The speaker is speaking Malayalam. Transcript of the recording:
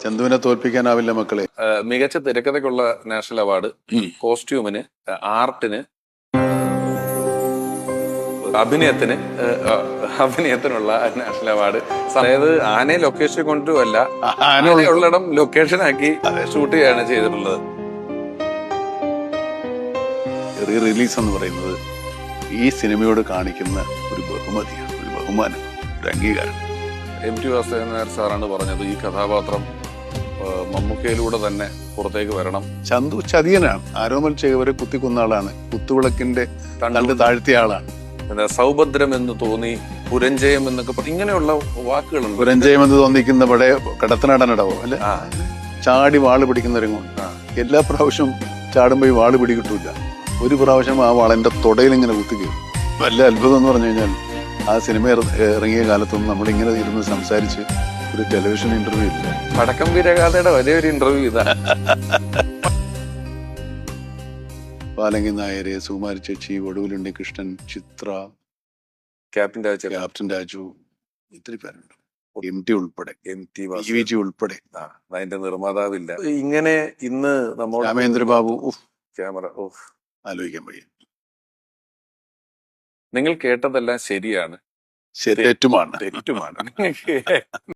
ചന്തുവിനെ തോൽപ്പിക്കാനാവില്ല മക്കളെ. മികച്ച തിരക്കഥയ്ക്കുള്ള നാഷണൽ അവാർഡ്, കോസ്റ്റ്യൂമിന്, ആർട്ടിന്, അഭിനയത്തിനുള്ള നാഷണൽ അവാർഡ്. അതായത് ആനയെ ലൊക്കേഷൻ കൊണ്ടുമല്ല, ആനയുള്ളിടം ലൊക്കേഷൻ ആക്കി ഷൂട്ട് ചെയ്യാണ് ചെയ്തിട്ടുള്ളത്. റീ റിലീസ് എന്ന് പറയുന്നത് ഈ സിനിമയോട് കാണിക്കുന്ന ഒരു ബഹുമതിയാണ്, ഒരു ബഹുമാനം, ഒരു അംഗീകാരം. MT വാസുദേവൻ നായർ സാറാണ് പറഞ്ഞത്, ഈ കഥാപാത്രം മമ്മൂക്കയിലൂടെ തന്നെ പുറത്തേക്ക് വരണം. ചന്തു ചതിയനാണ്, ആരോമൽ ചേവരെ കുത്തിക്കൊന്ന ആളാണ്, കുത്തുവിളക്കിന്റെ തണ്ട് താഴ്ത്തിയ ആളാണ്. സൗഭദ്രം എന്ന് തോന്നി, പുരഞ്ജയം എന്നൊക്കെ ഇങ്ങനെയുള്ള വാക്കുകളുണ്ട്. പുരഞ്ജയം എന്ന് തോന്നിക്കുന്ന ഇവിടെ കടത്തനാടനടവോ അല്ലെ, ചാടി വാള് പിടിക്കുന്ന രംഗമുണ്ട്. എല്ലാ പ്രാവശ്യവും ചാടുമ്പോ ഈ വാള് പിടികിട്ടൂല, ഒരു പ്രാവശ്യം ആ വാളെന്റെ തൊടയിൽ ഇങ്ങനെ കുത്തിക്കയും. വല്ല അത്ഭുതം എന്ന് പറഞ്ഞു കഴിഞ്ഞാൽ ആ സിനിമ ഇറങ്ങിയ കാലത്തൊന്നും നമ്മളിങ്ങനെ ഇരുന്ന് സംസാരിച്ച് ഒരു ടെലിവിഷൻ ഇന്റർവ്യൂ ഇല്ല. വടക്കം വീരഗാഥയുടെ വലിയൊരു ഇന്റർവ്യൂ ഇതാ. പാലങ്കി നായര്, സുകുമാരി ചേച്ചി, ഒടുവിലുണ്ണി കൃഷ്ണൻ, ചിത്ര, ക്യാപ്റ്റൻ രാജു, ഇത്തിരി പേരുണ്ട്. MT ഉൾപ്പെടെ, MT ഉൾപ്പെടെ, അതിന്റെ നിർമ്മാതാവില്ല. ഇങ്ങനെ ഇന്ന് നമ്മൾ രാമേന്ദ്രബാബു, ക്യാമറ ആലോചിക്കാൻ വയ്യ. നിങ്ങൾ കേട്ടതെല്ലാം ശരിയാണ്, തെറ്റുമാണ്.